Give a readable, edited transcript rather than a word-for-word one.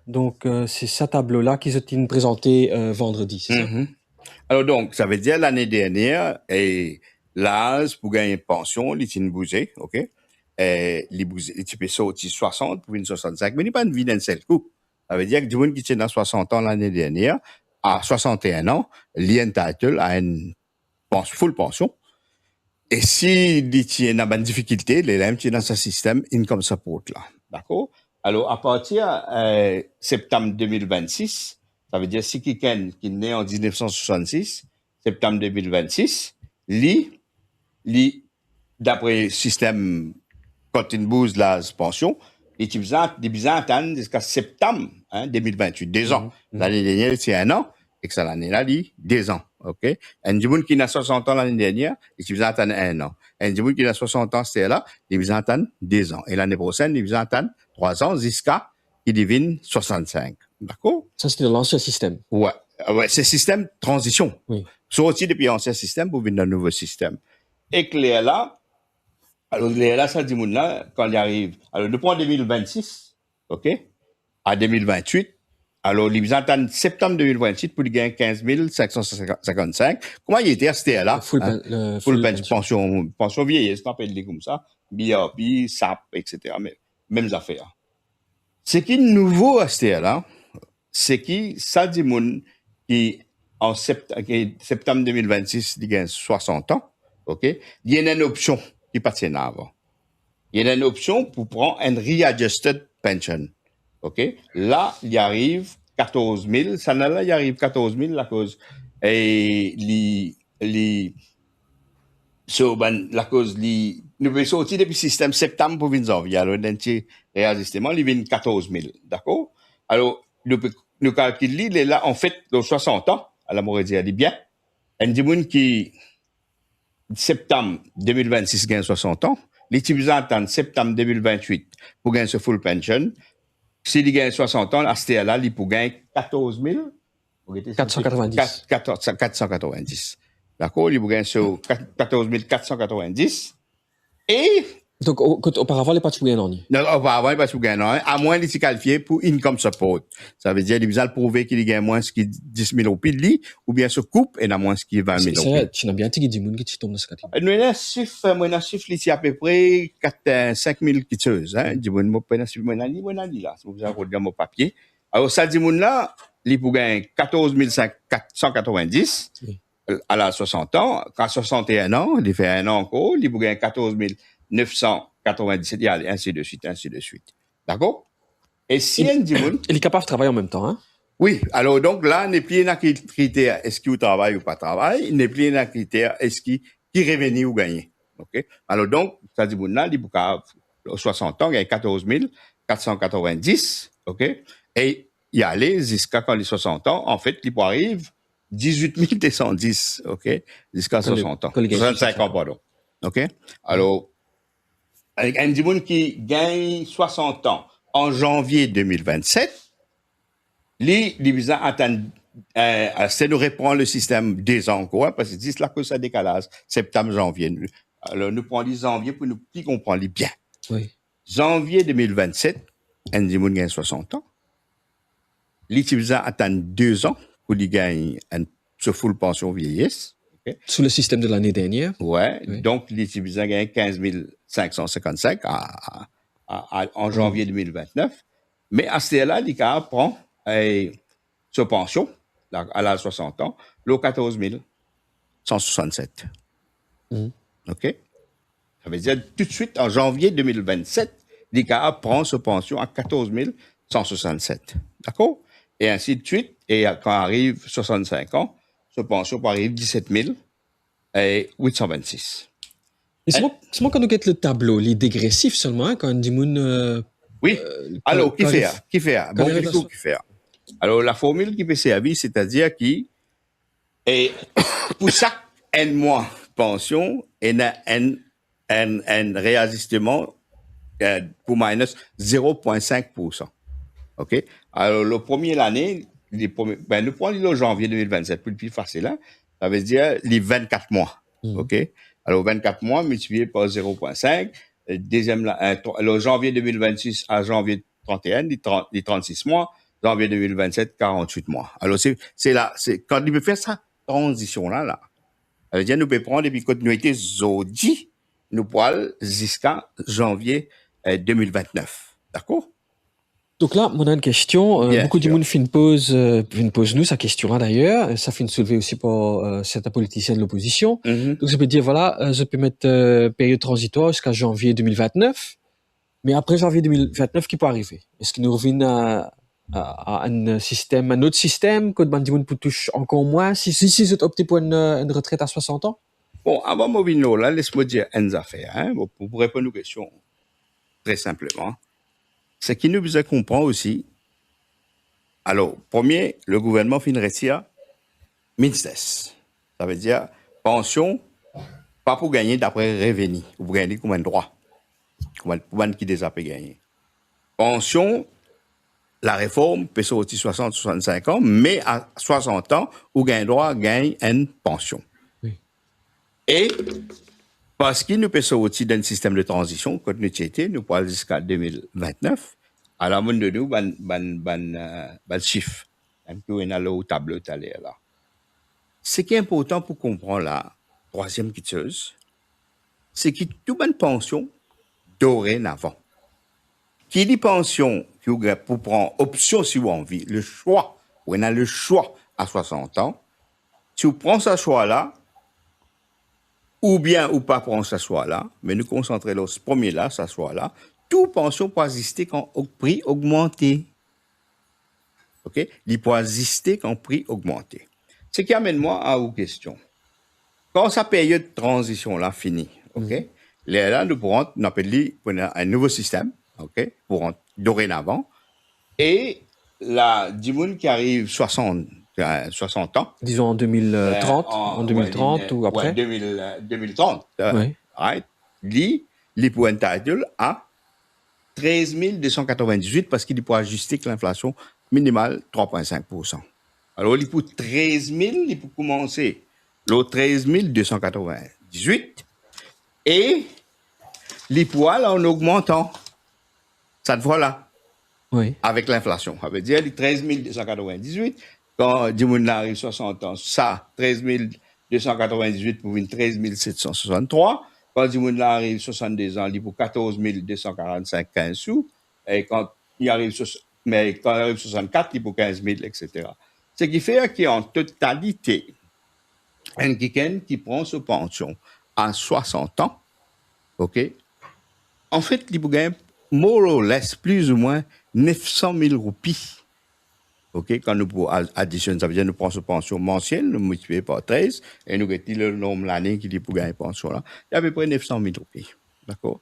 Donc, c'est ce tableau-là qui s'est présenté vendredi, c'est ça? Mhm. Alors donc, ça veut dire l'année dernière, et l'âge pour gagner une pension, il est bougé, ok? Et il peut sortir 60 pour une 65, mais il n'est pas une vie d'un seul coup. Ça veut dire que du monde qui tient dans 60 ans l'année dernière, à 61 ans, il est entitled à une full pension. Et si il tient dans une difficulté, il est dans ce système income support là. D'accord? Alors, à partir septembre 2026, ça veut dire si quelqu'un qui est né en 1966, septembre 2026, d'après le système quand une bouse la pension, il est besoin d'attendre jusqu'à septembre 2028, 2 ans. L'année dernière, c'est 1 an, et que ça l'année là, il 2 ans. OK? Un du monde qui a 60 ans l'année dernière, il est besoin d'attendre 1 an. Un du monde qui a 60 ans, c'était là, il est besoin d'attendre 2 ans. Et l'année prochaine, il est besoin d'attendre 3 ans jusqu'à qu'il devienne 65. D'accord? Ça, c'était dans l'ancien système. Ouais. Ouais, c'est système transition. Oui. Sorti depuis l'ancien système pour venir dans le nouveau système. Et que là, alors, là, ça dit, là, quand il arrive, alors, nous prenons 2026, OK, à 2028, alors, ils attendent septembre 2028 pour gagner 15 555. Comment il était, c'était là? Full pension vieillesse, on appelle comme ça, BRP, SAP, etc. Mais, mêmes affaires. Ce qui est nouveau à ce là, c'est que ça dit, qui, en septembre 2026, il gagne 60 ans, OK, il y a une option qui passe avant. Il y a une option pour prendre un readjusted pension. OK? Là, il arrive 14 000. Ça, là, il arrive 14 000 la cause. Et la cause, nous pouvons sortir depuis le système septembre pour venir janvier. Alors, d'un petit réajustement, il vient 14 000. D'accord? Alors, nous calculons, il est là, en fait, dans 60 ans, à la mort dit, bien. Un des qui, septembre 2026, gagne 60 ans. Les types attendent septembre 2028 pour gagner ce full pension. S'il gagne 60 ans, à ce là, il peut gagner 14 000. 490. 490. D'accord? Il peut gagner sur 14 490. Et donc, auparavant, il n'est pas tout gagné. Non, auparavant, il n'est pas tout gagné. À moins d'être qualifié pour income support. Ça veut dire qu'il besoin de prouver qu'il gagne moins que 10 000 au pili, ou bien se coupe et n'a moins que 20 000 au C'est vrai, tu n'as bien dit qu'il qui tombe dans ce catégorie. Nous avons chiffre ici à peu près 5 000 quitteuses. Du monde, moi, là. Si vous avez mon papier. Alors, ça dit, là, il peut gagner 14 490 à la 60 ans. Quand 61 ans, il fait 1 an encore, il peut gagner 14 997, et ainsi de suite, ainsi de suite. D'accord? Et si il est capable de travailler en même temps, hein? Oui, alors donc là, n'est plus un critère est-ce qu'il travaille ou pas travaille, n'est plus un critère est-ce qu'il revenu ou gagné. OK? Alors donc, ça dit, là, il peut 60 ans, il y a 14 490, OK? Et il y a allé jusqu'à quand il a 60 ans, en fait, il peut arriver 18 210, OK? Jusqu'à 60 ans. 65 ans, pardon. OK? Alors, avec un monde qui gagne 60 ans en janvier 2027, les visas attendent, c'est de reprendre le système des ans, quoi, parce que c'est là que ça décalage, septembre, janvier. Alors, nous prenons les janvier pour nous qui comprend les bien. Oui. Janvier 2027, un monde gagne 60 ans. Les visas attendent 2 ans pour qu'ils gagnent ce full pension vieillesse. Okay. Sous le système de l'année dernière. Ouais. Oui. Donc, les visas gagnent 15 555 en janvier 2029. Mais à ce là, l'ICA prend sa pension, à l'âge 60 ans, le 14 167. OK? Ça veut dire tout de suite, en janvier 2027, l'ICA prend sa pension à 14 167. D'accord? Et ainsi de suite. Et quand arrive 65 ans, sa pension arrive 17 826. Et c'est moi quand on get le tableau, il est dégressif seulement, hein, quand on dit oui. Alors, qui fait? Bon, qui fait? Alors, la formule qui peut servir, c'est-à-dire qui est pour chaque un mois pension, il y a un réajustement pour minus 0,5%. OK? Alors, le premier année, nous prenons le janvier 2027, plus facile, hein? Ça veut dire les 24 mois. OK? Alors, 24 mois multiplié par 0,5. Deuxième, le janvier 2026 à janvier 31, les 36 mois, janvier 2027, 48 mois. Alors, c'est là, c'est quand il peut faire ça, transition-là. Ça veut dire, nous pouvons prendre depuis continuité Zodi, nous pouvons jusqu'à janvier 2029. D'accord? Donc là, on a une question. Bien Beaucoup de sûr. monde fait une pose nous sa question-là d'ailleurs. Ça fait une soulever aussi par certains politiciens de l'opposition. Mhm. Donc je peux dire voilà, je peux mettre période transitoire jusqu'à janvier 2029. Mais après janvier 2029, qui peut arriver? Est-ce qu'il nous revient à un système, un autre système, que Bandi Moun peut toucher encore moins si vous optez pour une retraite à 60 ans? Bon, avant Movino, là, laisse-moi dire une affaire, hein, bon, pour répondre aux questions, très simplement. C'est qu'il nous besoin comprendre aussi. Alors, premier, le gouvernement finit retire ministère. Ça veut dire pension, pas pour gagner d'après revenu, ou pour gagner comme un droit, pour qui déjà peut gagner. Pension, la réforme peut sortir 60-65 ans, mais à 60 ans, ou gagne droit, gagne une pension. Oui. Et parce qu'il nous peut sortir d'un système de transition, quand nous étions, nous parlons jusqu'à 2029, à la monde de nous, ban chiffre, un peu on a le tableau tout à l'heure là. Ce qui est important pour comprendre la troisième quitteuse, c'est que tout bonne pension dorénavant. Qui dit pension, pour prendre option si vous avez envie, le choix, on a le choix à 60 ans, si vous prenez ce choix-là, ou bien ou pas prendre ce choix-là, mais nous concentrer sur ce premier-là, ce choix-là, toute pension peut exister quand le prix augmenté. OK? Il peut exister quand le prix augmenté. Ce qui amène moi à vos questions. Quand sa période de transition-là finit, OK? Là, nous pourrons appeler un nouveau système, OK? Pour dorénavant. Et la Dimoun qui arrive 60 ans. Disons en 2030, en 2030 ou après? 2030. Oui. Right? Il peut entitle à 13 298 parce qu'il peut ajuster que l'inflation minimale 3,5%. Alors, il peut 13 000, il peut commencer le 13 298 et les poils en augmentant. Cette fois-là. Oui. Avec l'inflation. Ça veut dire les 13 298, quand Dimoun arrive 60 ans, ça, 13 298 pour une 13 763. Quand Dimoun arrive 62 ans, il pour 14 245, 15 sous. Et quand il arrive, mais quand il arrive 64, il pour 15 000, etc. Ce qui fait qu'il y a en totalité un qui prend sa pension à 60 ans, OK? En fait, il peut gagner more or less, plus ou moins 900 000 roupies. OK? Quand nous additionnons, ça veut dire nous prenons sa pension mensuelle, nous multiplions par 13, et nous retirons le nombre de l'année qu'il peut gagner pension là. Il y a à peu près 900 000 roupies. D'accord?